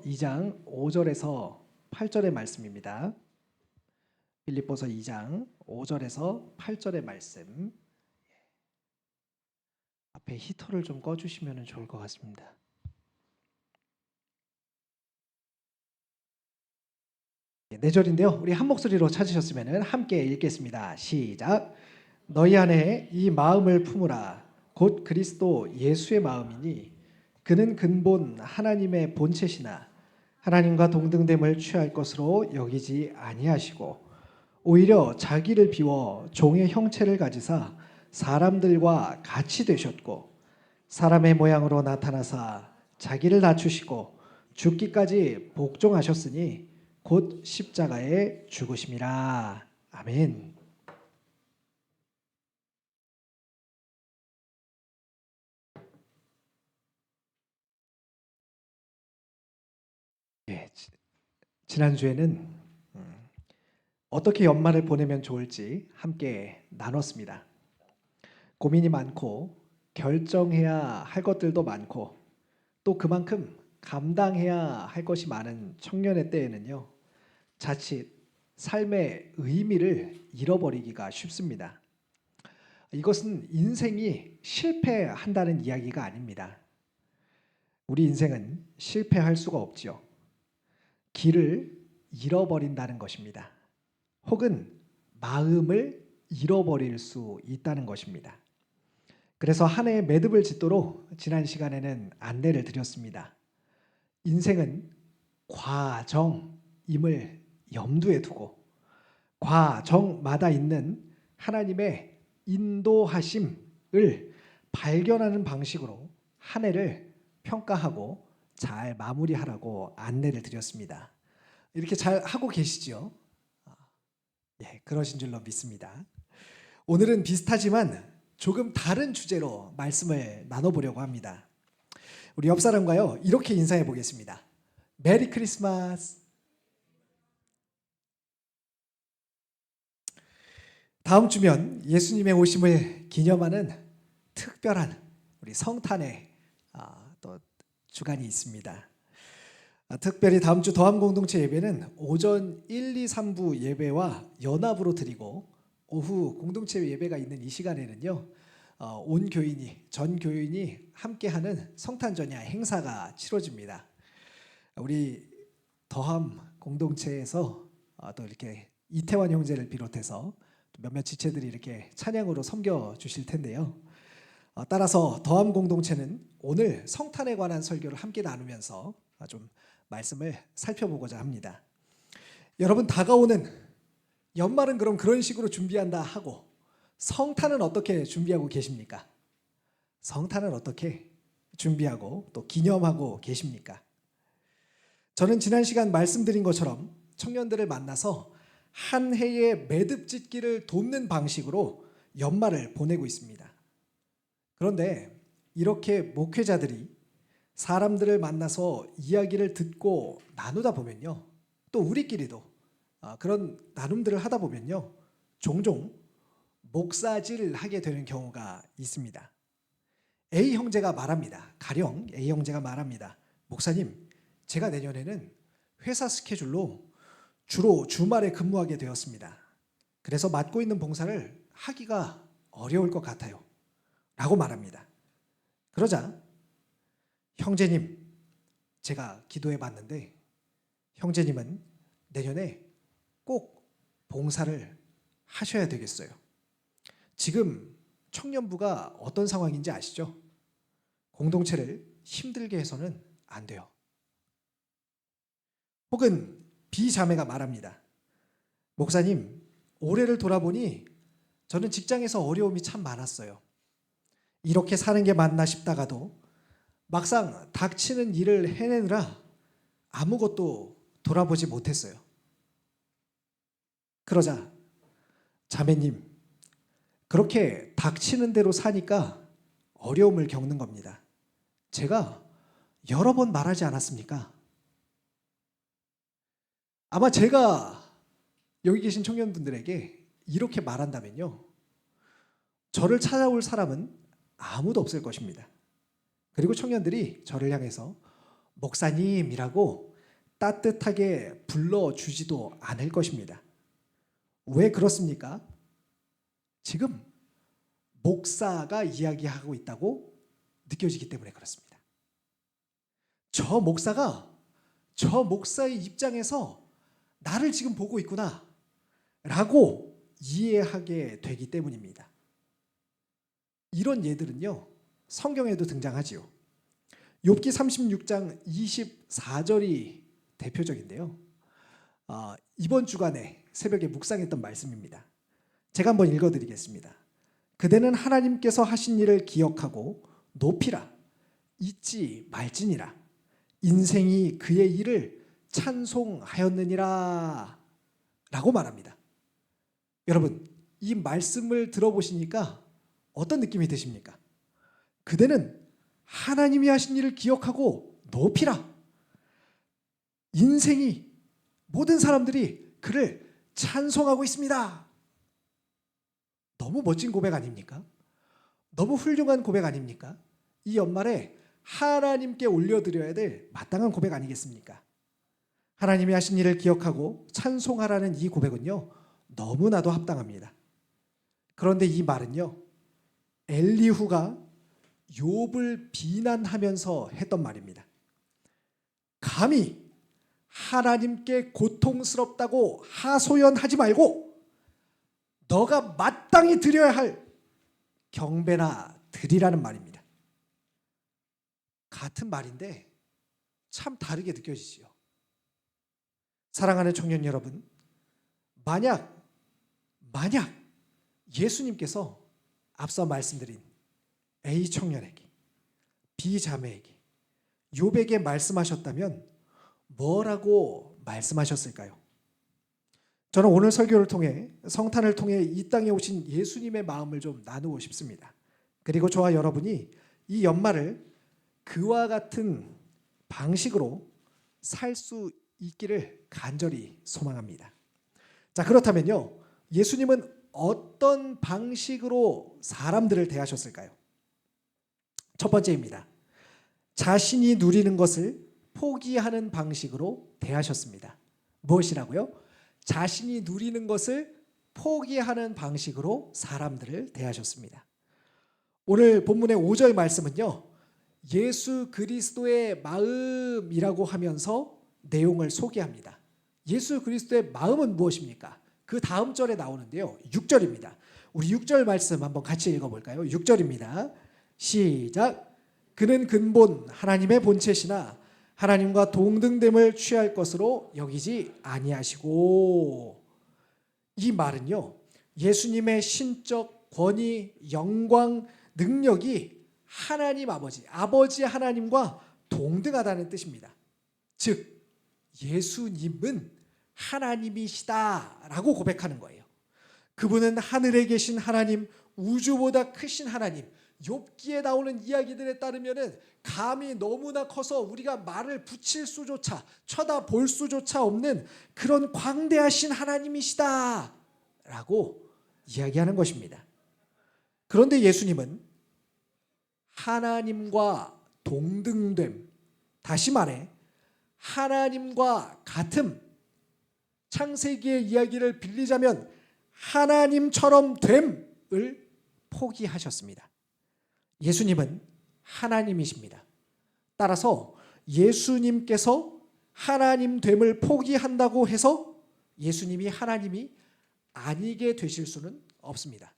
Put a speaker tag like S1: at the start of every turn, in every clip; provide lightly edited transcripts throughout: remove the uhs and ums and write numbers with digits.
S1: 2장 5절에서 8절의 말씀입니다. 빌립보서 2장 5절에서 8절의 말씀. 앞에 히터를 좀 꺼주시면 좋을 것 같습니다. 네 절인데요. 우리 한 목소리로 찾으셨으면 함께 읽겠습니다. 시작. 너희 안에 이 마음을 품으라. 곧 그리스도 예수의 마음이니 그는 근본 하나님의 본체시나 하나님과 동등됨을 취할 것으로 여기지 아니하시고 오히려 자기를 비워 종의 형체를 가지사 사람들과 같이 되셨고 사람의 모양으로 나타나사 자기를 낮추시고 죽기까지 복종하셨으니 곧 십자가에 죽으심이라. 아멘. 예, 지난주에는 어떻게 연말을 보내면 좋을지 함께 나눴습니다. 고민이 많고 결정해야 할 것들도 많고 또 그만큼 감당해야 할 것이 많은 청년의 때에는요, 자칫 삶의 의미를 잃어버리기가 쉽습니다. 이것은 인생이 실패한다는 이야기가 아닙니다. 우리 인생은 실패할 수가 없지요. 길을 잃어버린다는 것입니다. 혹은 마음을 잃어버릴 수 있다는 것입니다. 그래서 한 해의 매듭을 짓도록 지난 시간에는 안내를 드렸습니다. 인생은 과정임을 염두에 두고 과정마다 있는 하나님의 인도하심을 발견하는 방식으로 한 해를 평가하고 잘 마무리하라고 안내를 드렸습니다. 이렇게 잘 하고 계시죠? 예, 그러신 줄로 믿습니다. 오늘은 비슷하지만 조금 다른 주제로 말씀을 나눠보려고 합니다. 우리 옆 사람과요, 이렇게 인사해 보겠습니다. 메리 크리스마스. 다음 주면 예수님의 오심을 기념하는 특별한 우리 성탄의 또 주간이 있습니다. 특별히 다음 주 더함 공동체 예배는 오전 1, 2, 3부 예배와 연합으로 드리고 오후 공동체 예배가 있는 이 시간에는요, 온 교인이, 전 교인이 함께하는 성탄전야 행사가 치러집니다. 우리 더함 공동체에서 또 이렇게 이태환 형제를 비롯해서 몇몇 지체들이 이렇게 찬양으로 섬겨 주실 텐데요. 따라서 더함 공동체는 오늘 성탄에 관한 설교를 함께 나누면서 좀 말씀을 살펴보고자 합니다. 여러분, 다가오는 연말은 그럼 그런 식으로 준비한다 하고 성탄은 어떻게 준비하고 계십니까? 성탄은 어떻게 준비하고 또 기념하고 계십니까? 저는 지난 시간 말씀드린 것처럼 청년들을 만나서 한 해의 매듭 짓기를 돕는 방식으로 연말을 보내고 있습니다. 그런데 이렇게 목회자들이 사람들을 만나서 이야기를 듣고 나누다 보면요, 또 우리끼리도 그런 나눔들을 하다 보면요, 종종 목사질을 하게 되는 경우가 있습니다. A 형제가 말합니다. 가령 A 형제가 말합니다. 목사님, 제가 내년에는 회사 스케줄로 주로 주말에 근무하게 되었습니다. 그래서 맡고 있는 봉사를 하기가 어려울 것 같아요. 라고 말합니다. 그러자 형제님, 제가 기도해 봤는데 형제님은 내년에 꼭 봉사를 하셔야 되겠어요. 지금 청년부가 어떤 상황인지 아시죠? 공동체를 힘들게 해서는 안 돼요. 혹은 비자매가 말합니다. 목사님, 올해를 돌아보니 저는 직장에서 어려움이 참 많았어요. 이렇게 사는 게 맞나 싶다가도 막상 닥치는 일을 해내느라 아무것도 돌아보지 못했어요. 그러자 자매님, 그렇게 닥치는 대로 사니까 어려움을 겪는 겁니다. 제가 여러 번 말하지 않았습니까? 아마 제가 여기 계신 청년분들에게 이렇게 말한다면요, 저를 찾아올 사람은 아무도 없을 것입니다. 그리고 청년들이 저를 향해서 목사님이라고 따뜻하게 불러주지도 않을 것입니다. 왜 그렇습니까? 지금 목사가 이야기하고 있다고 느껴지기 때문에 그렇습니다. 저 목사의 입장에서 나를 지금 보고 있구나 라고 이해하게 되기 때문입니다. 이런 예들은요, 성경에도 등장하지요. 욥기 36장 24절이 대표적인데요. 이번 주간에 새벽에 묵상했던 말씀입니다. 제가 한번 읽어드리겠습니다. 그대는 하나님께서 하신 일을 기억하고 높이라. 잊지 말지니라. 인생이 그의 일을 찬송하였느니라 라고 말합니다. 여러분, 이 말씀을 들어보시니까 어떤 느낌이 드십니까? 그대는 하나님이 하신 일을 기억하고 높이라. 인생이, 모든 사람들이 그를 찬송하고 있습니다. 너무 멋진 고백 아닙니까? 너무 훌륭한 고백 아닙니까? 이 연말에 하나님께 올려드려야 될 마땅한 고백 아니겠습니까? 하나님이 하신 일을 기억하고 찬송하라는 이 고백은요, 너무나도 합당합니다. 그런데 이 말은요, 엘리후가 욥을 비난하면서 했던 말입니다. 감히 하나님께 고통스럽다고 하소연하지 말고 너가 마땅히 드려야 할 경배나 드리라는 말입니다. 같은 말인데 참 다르게 느껴지지요. 사랑하는 청년 여러분, 만약 예수님께서 앞서 말씀드린 A 청년에게, B 자매에게, 욥에게 말씀하셨다면 뭐라고 말씀하셨을까요? 저는 오늘 설교를 통해, 성탄을 통해 이 땅에 오신 예수님의 마음을 좀 나누고 싶습니다. 그리고 저와 여러분이 이 연말을 그와 같은 방식으로 살 수 있기를 간절히 소망합니다. 자, 그렇다면요, 예수님은 어떤 방식으로 사람들을 대하셨을까요? 첫 번째입니다. 자신이 누리는 것을 포기하는 방식으로 대하셨습니다. 무엇이라고요? 자신이 누리는 것을 포기하는 방식으로 사람들을 대하셨습니다. 오늘 본문의 5절 말씀은요, 예수 그리스도의 마음이라고 하면서 내용을 소개합니다. 예수 그리스도의 마음은 무엇입니까? 그 다음 절에 나오는데요, 6절입니다. 우리 6절 말씀 한번 같이 읽어볼까요? 6절입니다. 시작. 그는 근본 하나님의 본체시나 하나님과 동등됨을 취할 것으로 여기지 아니하시고. 이 말은요, 예수님의 신적 권위, 영광, 능력이 하나님 아버지 하나님과 동등하다는 뜻입니다. 즉 예수님은 하나님이시다라고 고백하는 거예요. 그분은 하늘에 계신 하나님, 우주보다 크신 하나님. 욥기에 나오는 이야기들에 따르면은 감이 너무나 커서 우리가 말을 붙일 수조차, 쳐다볼 수조차 없는 그런 광대하신 하나님이시다라고 이야기하는 것입니다. 그런데 예수님은 하나님과 동등됨, 다시 말해 하나님과 같음, 창세기의 이야기를 빌리자면 하나님처럼 됨을 포기하셨습니다. 예수님은 하나님이십니다. 따라서 예수님께서 하나님 됨을 포기한다고 해서 예수님이 하나님이 아니게 되실 수는 없습니다.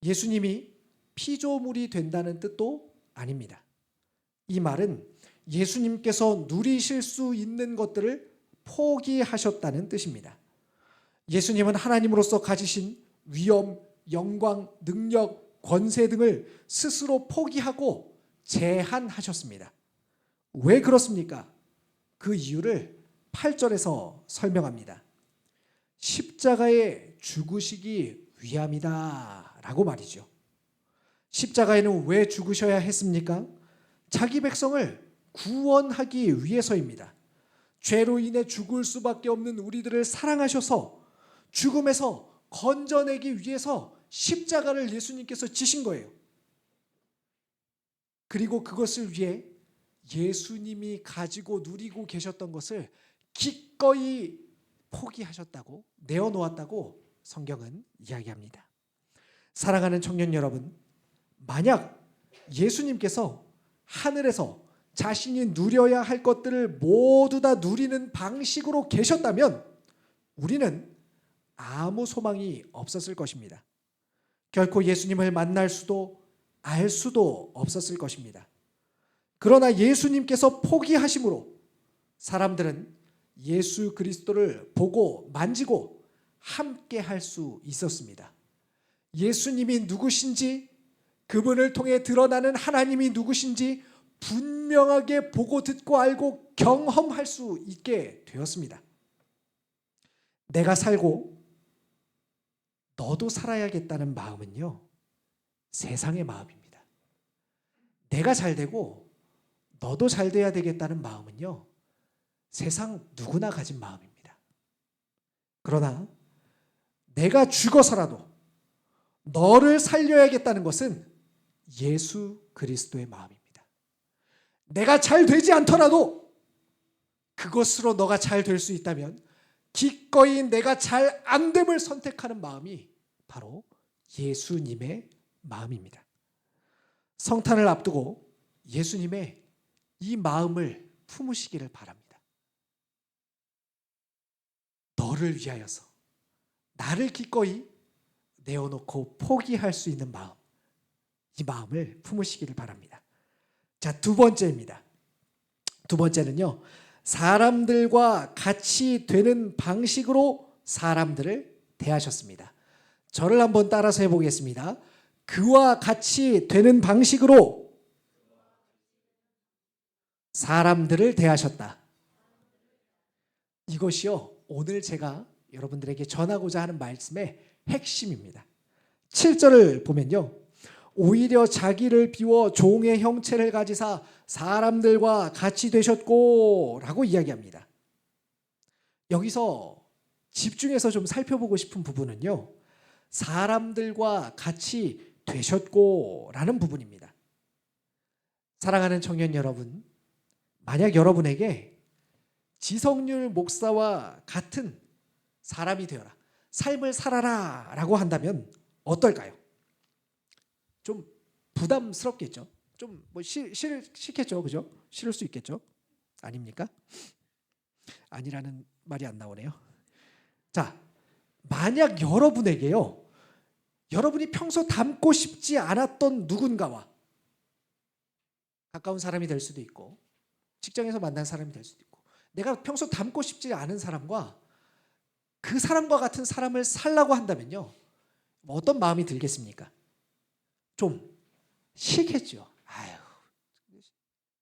S1: 예수님이 피조물이 된다는 뜻도 아닙니다. 이 말은 예수님께서 누리실 수 있는 것들을 포기하셨다는 뜻입니다. 예수님은 하나님으로서 가지신 위엄, 영광, 능력, 권세 등을 스스로 포기하고 제한하셨습니다. 왜 그렇습니까? 그 이유를 8절에서 설명합니다. 십자가에 죽으시기 위함이다 라고 말이죠. 십자가에는 왜 죽으셔야 했습니까? 자기 백성을 구원하기 위해서입니다. 죄로 인해 죽을 수밖에 없는 우리들을 사랑하셔서 죽음에서 건져내기 위해서 십자가를 예수님께서 지신 거예요. 그리고 그것을 위해 예수님이 가지고 누리고 계셨던 것을 기꺼이 포기하셨다고, 내어놓았다고 성경은 이야기합니다. 사랑하는 청년 여러분, 만약 예수님께서 하늘에서 자신이 누려야 할 것들을 모두 다 누리는 방식으로 계셨다면 우리는 아무 소망이 없었을 것입니다. 결코 예수님을 만날 수도 알 수도 없었을 것입니다. 그러나 예수님께서 포기하심으로 사람들은 예수 그리스도를 보고 만지고 함께 할 수 있었습니다. 예수님이 누구신지, 그분을 통해 드러나는 하나님이 누구신지 분명하게 보고 듣고 알고 경험할 수 있게 되었습니다. 내가 살고 너도 살아야겠다는 마음은요, 세상의 마음입니다. 내가 잘 되고 너도 잘 돼야 되겠다는 마음은요, 세상 누구나 가진 마음입니다. 그러나 내가 죽어서라도 너를 살려야겠다는 것은 예수 그리스도의 마음입니다. 내가 잘 되지 않더라도 그것으로 너가 잘 될 수 있다면 기꺼이 내가 잘 안 됨을 선택하는 마음이 바로 예수님의 마음입니다. 성탄을 앞두고 예수님의 이 마음을 품으시기를 바랍니다. 너를 위하여서 나를 기꺼이 내어놓고 포기할 수 있는 마음, 이 마음을 품으시기를 바랍니다. 자, 두 번째입니다. 두 번째는요, 사람들과 같이 되는 방식으로 사람들을 대하셨습니다. 저를 한번 따라서 해보겠습니다. 그와 같이 되는 방식으로 사람들을 대하셨다. 이것이요, 오늘 제가 여러분들에게 전하고자 하는 말씀의 핵심입니다. 7절을 보면요, 오히려 자기를 비워 종의 형체를 가지사 사람들과 같이 되셨고 라고 이야기합니다. 여기서 집중해서 좀 살펴보고 싶은 부분은요, 사람들과 같이 되셨고 라는 부분입니다. 사랑하는 청년 여러분, 만약 여러분에게 지성률 목사와 같은 사람이 되어라, 삶을 살아라 라고 한다면 어떨까요? 좀 부담스럽겠죠. 좀 뭐 싫겠죠, 그죠? 싫을 수 있겠죠. 아닙니까? 아니라는 말이 안 나오네요. 자, 만약 여러분에게요, 여러분이 평소 닮고 싶지 않았던 누군가와 가까운 사람이 될 수도 있고, 직장에서 만난 사람이 될 수도 있고, 내가 평소 닮고 싶지 않은 사람과 그 사람과 같은 사람을 살라고 한다면요, 어떤 마음이 들겠습니까? 좀 싫겠죠. 아유,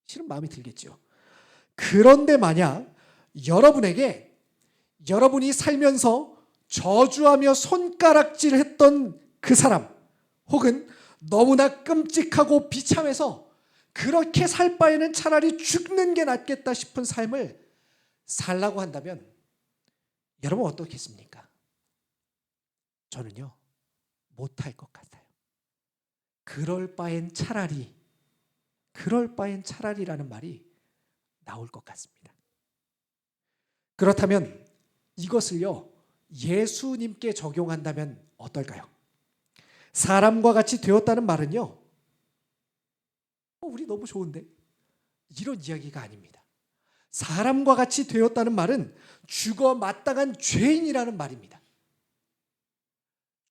S1: 싫은 마음이 들겠죠. 그런데 만약 여러분에게 여러분이 살면서 저주하며 손가락질했던 그 사람, 혹은 너무나 끔찍하고 비참해서 그렇게 살 바에는 차라리 죽는 게 낫겠다 싶은 삶을 살라고 한다면 여러분 어떻겠습니까? 저는요, 못할 것 같아요. 그럴 바엔 차라리라는 말이 나올 것 같습니다. 그렇다면 이것을요, 예수님께 적용한다면 어떨까요? 사람과 같이 되었다는 말은요, 우리 너무 좋은데? 이런 이야기가 아닙니다. 사람과 같이 되었다는 말은 죽어 마땅한 죄인이라는 말입니다.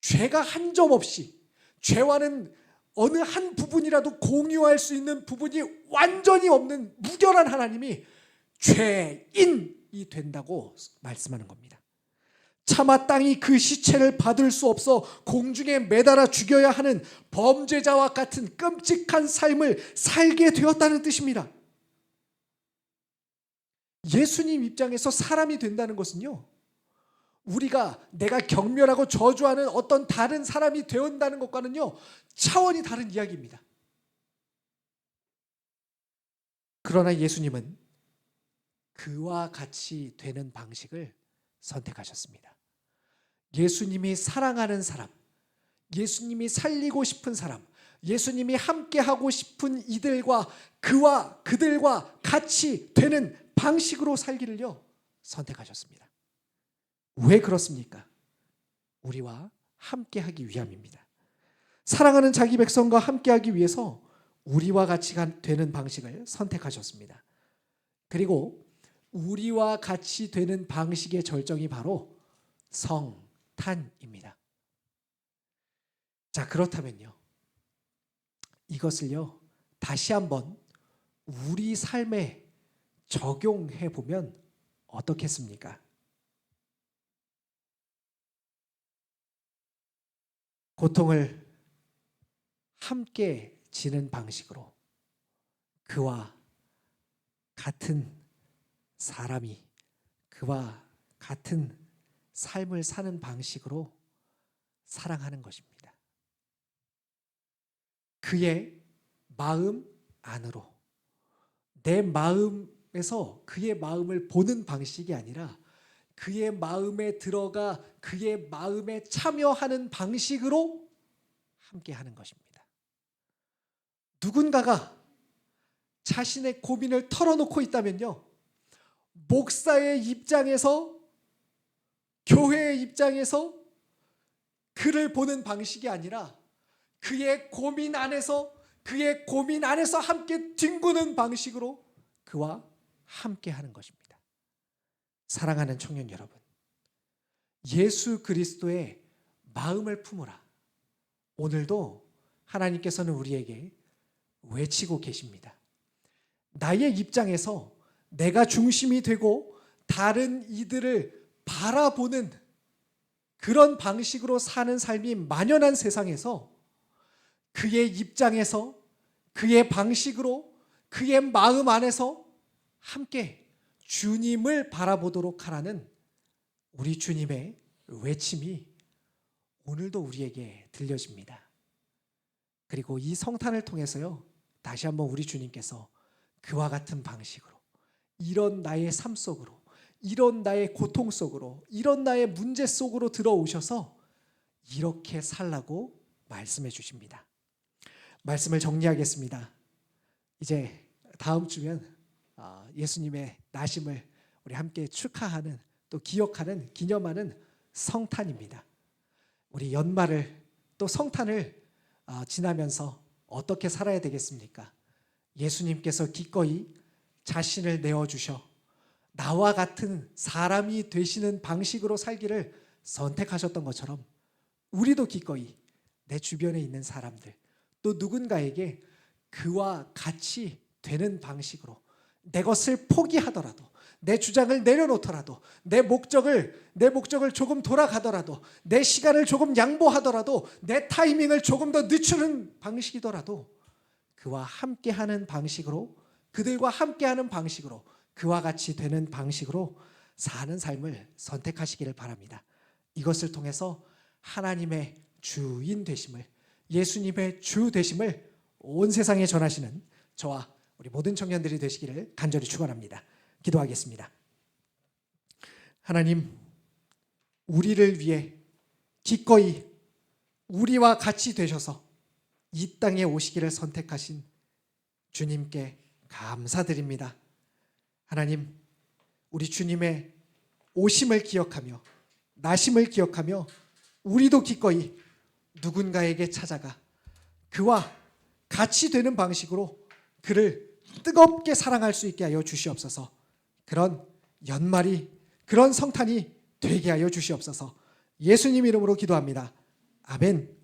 S1: 죄가 한 점 없이, 죄와는 어느 한 부분이라도 공유할 수 있는 부분이 완전히 없는 무결한 하나님이 죄인이 된다고 말씀하는 겁니다. 차마 땅이 그 시체를 받을 수 없어 공중에 매달아 죽여야 하는 범죄자와 같은 끔찍한 삶을 살게 되었다는 뜻입니다. 예수님 입장에서 사람이 된다는 것은요, 우리가 내가 경멸하고 저주하는 어떤 다른 사람이 되었다는 것과는요, 차원이 다른 이야기입니다. 그러나 예수님은 그와 같이 되는 방식을 선택하셨습니다. 예수님이 사랑하는 사람, 예수님이 살리고 싶은 사람, 예수님이 함께 하고 싶은 이들과 그들과 같이 되는 방식으로 살기를요 선택하셨습니다. 왜 그렇습니까? 우리와 함께 하기 위함입니다. 사랑하는 자기 백성과 함께 하기 위해서 우리와 같이 되는 방식을 선택하셨습니다. 그리고 우리와 같이 되는 방식의 절정이 바로 성탄입니다. 자, 그렇다면요, 이것을요 다시 한번 우리 삶에 적용해 보면 어떻겠습니까? 고통을 함께 지는 방식으로 그와 같은 사람이 그와 같은 삶을 사는 방식으로 사랑하는 것입니다. 그의 마음 안으로, 내 마음에서 그의 마음을 보는 방식이 아니라 그의 마음에 들어가 그의 마음에 참여하는 방식으로 함께 하는 것입니다. 누군가가 자신의 고민을 털어놓고 있다면요, 목사의 입장에서, 교회의 입장에서 그를 보는 방식이 아니라 그의 고민 안에서 함께 뒹구는 방식으로 그와 함께 하는 것입니다. 사랑하는 청년 여러분, 예수 그리스도의 마음을 품으라. 오늘도 하나님께서는 우리에게 외치고 계십니다. 나의 입장에서 내가 중심이 되고 다른 이들을 바라보는 그런 방식으로 사는 삶이 만연한 세상에서 그의 입장에서 그의 방식으로 그의 마음 안에서 함께 주님을 바라보도록 하라는 우리 주님의 외침이 오늘도 우리에게 들려집니다. 그리고 이 성탄을 통해서요, 다시 한번 우리 주님께서 그와 같은 방식으로, 이런 나의 삶 속으로, 이런 나의 고통 속으로, 이런 나의 문제 속으로 들어오셔서 이렇게 살라고 말씀해 주십니다. 말씀을 정리하겠습니다. 이제 다음 주면 예수님의 나심을 우리 함께 축하하는, 또 기억하는, 기념하는 성탄입니다. 우리 연말을, 또 성탄을 지나면서 어떻게 살아야 되겠습니까? 예수님께서 기꺼이 자신을 내어주셔 나와 같은 사람이 되시는 방식으로 살기를 선택하셨던 것처럼 우리도 기꺼이 내 주변에 있는 사람들, 또 누군가에게 그와 같이 되는 방식으로 내 것을 포기하더라도, 내 주장을 내려놓더라도, 내 목적을 조금 돌아가더라도, 내 시간을 조금 양보하더라도, 내 타이밍을 조금 더 늦추는 방식이더라도 그와 함께하는 방식으로, 그들과 함께하는 방식으로, 그와 같이 되는 방식으로 사는 삶을 선택하시기를 바랍니다. 이것을 통해서 하나님의 주인 되심을, 예수님의 주 되심을 온 세상에 전하시는 저와 우리 모든 청년들이 되시기를 간절히 축원합니다. 기도하겠습니다. 하나님, 우리를 위해 기꺼이 우리와 같이 되셔서 이 땅에 오시기를 선택하신 주님께 감사드립니다. 하나님, 우리 주님의 오심을 기억하며 나심을 기억하며 우리도 기꺼이 누군가에게 찾아가 그와 같이 되는 방식으로 그를 뜨겁게 사랑할 수 있게 하여 주시옵소서. 그런 연말이, 그런 성탄이 되게 하여 주시옵소서. 예수님 이름으로 기도합니다. 아멘.